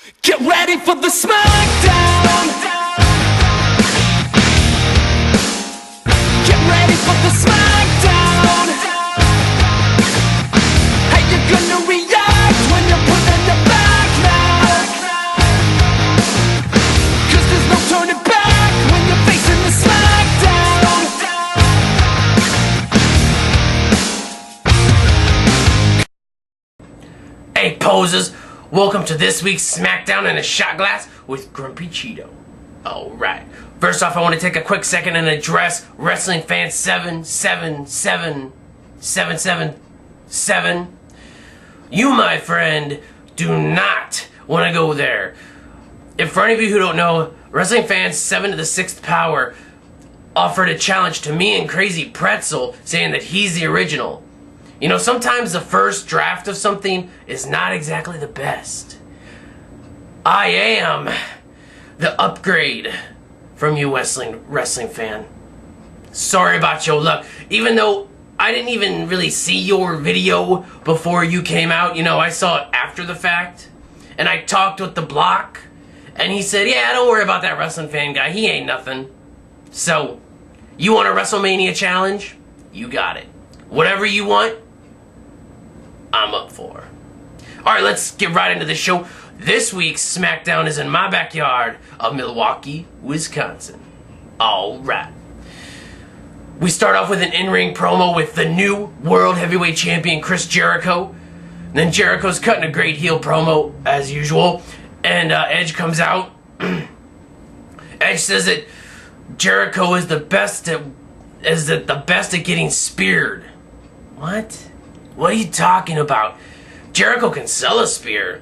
Get ready for the Smackdown! Get ready for the Smackdown! How you gonna react when you're put in the back now? Cause there's no turning back when you're facing the Smackdown! Hey posers! Welcome to this week's Smackdown and a shot glass with Grumpy Cheeto. Alright, first off I want to take a quick second and address wrestling fan 777777. You, my friend, do not want to go there. If for any of you who don't know, wrestling fans 7 to the 6th power offered a challenge to me and Crazy Pretzel saying that he's the original. You know, sometimes the first draft of something is not exactly the best. I am the upgrade from you wrestling fan. Sorry about your luck. Even though I didn't even really see your video before you came out, you know, I saw it after the fact. And I talked with the block, and he said, yeah, don't worry about that wrestling fan guy. He ain't nothing. So, you want a WrestleMania challenge? You got it. Whatever you want, I'm up for. Alright, let's get right into the show. This week's Smackdown is in my backyard of Milwaukee, Wisconsin. Alright. We start off with an in-ring promo with the new World Heavyweight Champion, Chris Jericho. And then Jericho's cutting a great heel promo, as usual. And Edge comes out. Edge says that Jericho is the best at getting speared. What? What are you talking about? Jericho can sell a spear.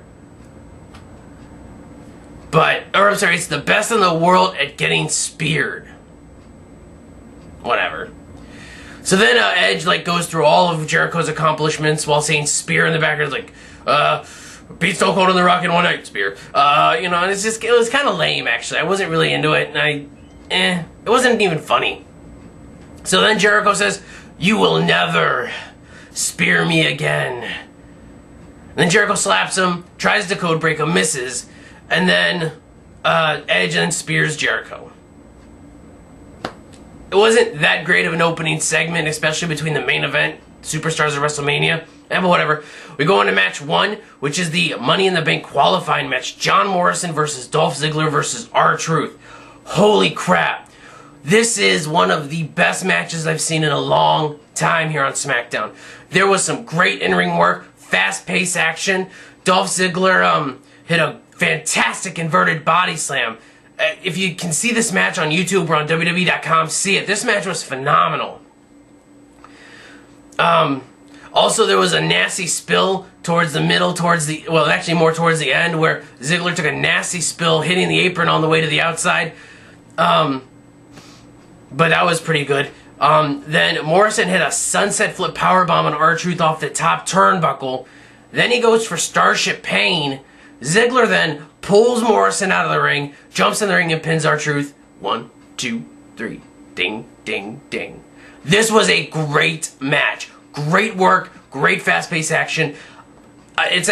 It's the best in the world at getting speared. Whatever. So then Edge goes through all of Jericho's accomplishments while saying spear in the background, beat Stone Cold on the Rock in one night, spear. You know, it was kind of lame actually. I wasn't really into it, and it wasn't even funny. So then Jericho says, "You will never spear me again." And then Jericho slaps him, tries to code break him, misses, and then Edge then spears Jericho. It wasn't that great of an opening segment, especially between the main event, Superstars of WrestleMania, but whatever. We go into match 1, which is the Money in the Bank qualifying match. John Morrison versus Dolph Ziggler versus R-Truth. Holy crap. This is one of the best matches I've seen in a long time here on SmackDown. There was some great in-ring work, fast-paced action. Dolph Ziggler hit a fantastic inverted body slam. If you can see this match on YouTube or on WWE.com, see it. This match was phenomenal. Also, there was a nasty spill towards the middle, actually more towards the end, where Ziggler took a nasty spill, hitting the apron on the way to the outside. But that was pretty good. Then Morrison hit a sunset flip powerbomb on R-Truth off the top turnbuckle. Then he goes for Starship Pain. Ziggler then pulls Morrison out of the ring, jumps in the ring and pins R-Truth. 1, 2, 3. Ding, ding, ding. This was a great match. Great work, great fast-paced action. I'm going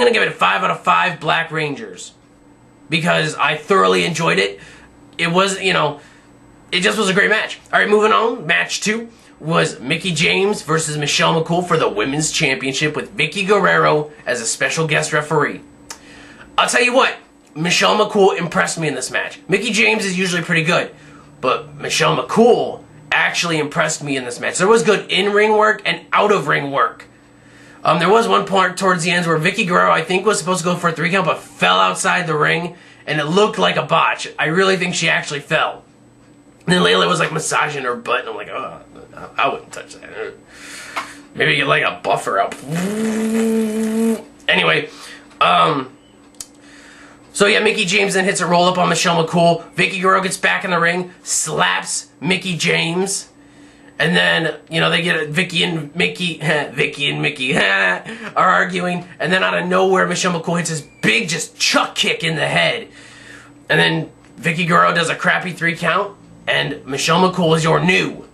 to give it a 5 out of 5 Black Rangers. Because I thoroughly enjoyed it. It just was a great match. Alright, moving on. Match 2 was Mickie James versus Michelle McCool for the Women's Championship with Vickie Guerrero as a special guest referee. I'll tell you what, Michelle McCool impressed me in this match. Mickie James is usually pretty good, but Michelle McCool actually impressed me in this match. There was good in-ring work and out-of-ring work. There was one point towards the end where Vickie Guerrero, I think, was supposed to go for a 3 count, but fell outside the ring, and it looked like a botch. I really think she actually fell. And then Layla was massaging her butt, and I'm like, oh, I wouldn't touch that. Maybe get a buffer up. Anyway, so yeah, Mickie James then hits a roll up on Michelle McCool. Vickie Guerrero gets back in the ring, slaps Mickie James, and then they get Vickie and Mickey are arguing, and then out of nowhere, Michelle McCool hits this big chuck kick in the head, and then Vickie Guerrero does a crappy 3 count. And Michelle McCool is your new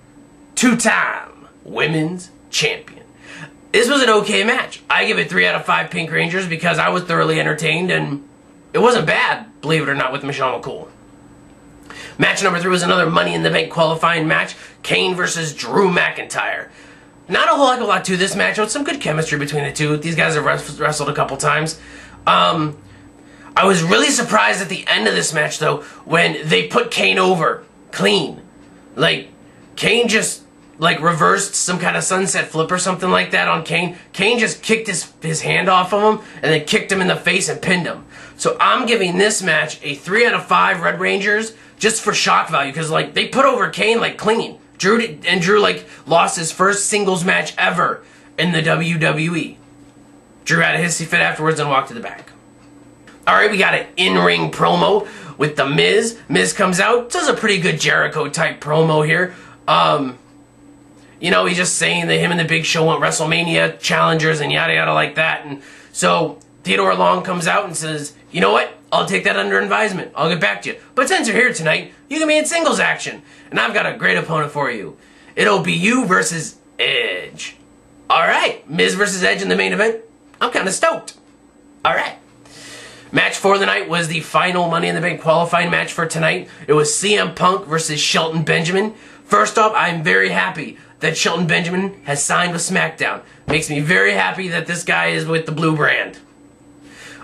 2-time Women's Champion. this was an okay match. I give it 3 out of 5 Pink Rangers because I was thoroughly entertained, and it wasn't bad, believe it or not, with Michelle McCool. Match number 3 was another Money in the Bank qualifying match. Kane versus Drew McIntyre. Not a whole heck of a lot to this match, with some good chemistry between the two. These guys have wrestled a couple times. I was really surprised at the end of this match, though, when they put Kane over clean. Like, Kane just, like, reversed some kind of sunset flip or something like that on Kane. Kane just kicked his hand off of him and then kicked him in the face and pinned him. So I'm giving this match a 3 out of 5 Red Rangers just for shock value, because, like, they put over Kane, like, clean. Drew, like, lost his first singles match ever in the WWE. Drew had a hissy fit afterwards and walked to the back. Alright, we got an in-ring promo with The Miz. Miz comes out, does a pretty good Jericho-type promo here. You know, he's just saying that him and the Big Show want WrestleMania challengers and yada yada like that. And so Theodore Long comes out and says, you know what? I'll take that under advisement. I'll get back to you. But since you're here tonight, you can be in singles action. And I've got a great opponent for you. It'll be you versus Edge. Alright, Miz versus Edge in the main event. I'm kind of stoked. Alright. Match for the night was the final Money in the Bank qualifying match for tonight. It was CM Punk versus Shelton Benjamin. First off, I'm very happy that Shelton Benjamin has signed with Smackdown. Makes me very happy that this guy is with the blue brand.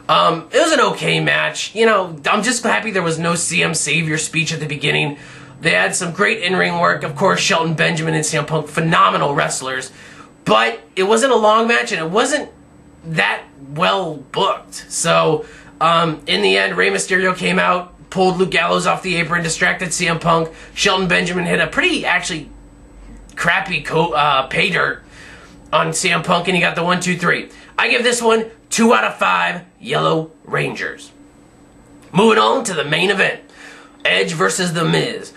It was an okay match. You know, I'm just happy there was no CM Savior speech at the beginning. They had some great in-ring work. Of course, Shelton Benjamin and CM Punk, phenomenal wrestlers. But it wasn't a long match, and it wasn't that well booked. So, in the end, Rey Mysterio came out, pulled Luke Gallows off the apron, distracted CM Punk. Shelton Benjamin hit a pretty, actually, crappy pay dirt on CM Punk, and he got the 1, 2, 3. I give this one 2 out of 5 Yellow Rangers. Moving on to the main event. Edge versus The Miz.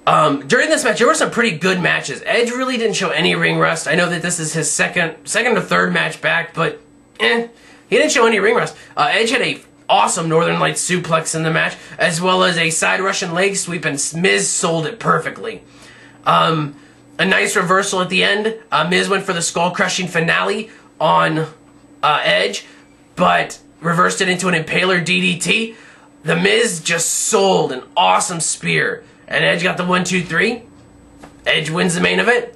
During this match, there were some pretty good matches. Edge really didn't show any ring rust. I know that this is his second or third match back, but he didn't show any ring rust. Edge had a awesome Northern Lights suplex in the match, as well as a side Russian leg sweep, and Miz sold it perfectly. A nice reversal at the end. Miz went for the skull-crushing finale on Edge, but reversed it into an Impaler DDT. The Miz just sold an awesome spear, and Edge got the 1, 2, 3. Edge wins the main event.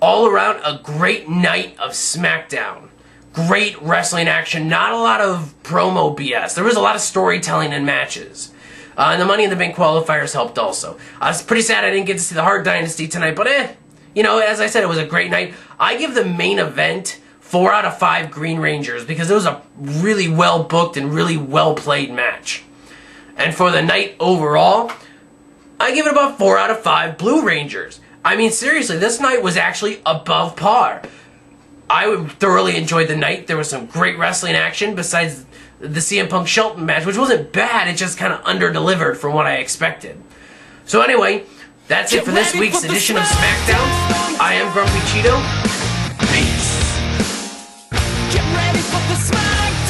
All around, a great night of Smackdown. Great wrestling action, not a lot of promo BS. There was a lot of storytelling in matches. And the Money in the Bank qualifiers helped also. I was pretty sad I didn't get to see the Hart Dynasty tonight, but you know, as I said, it was a great night. I give the main event 4 out of 5 Green Rangers because it was a really well-booked and really well-played match. And for the night overall, I give it about 4 out of 5 Blue Rangers. I mean, seriously, this night was actually above par. I thoroughly enjoyed the night. There was some great wrestling action besides the CM Punk Shelton match, which wasn't bad. It just kind of under-delivered from what I expected. So anyway, that's it for this week's edition of Smackdown. I am Grumpy Cheeto. Peace. Get ready for the Smackdown.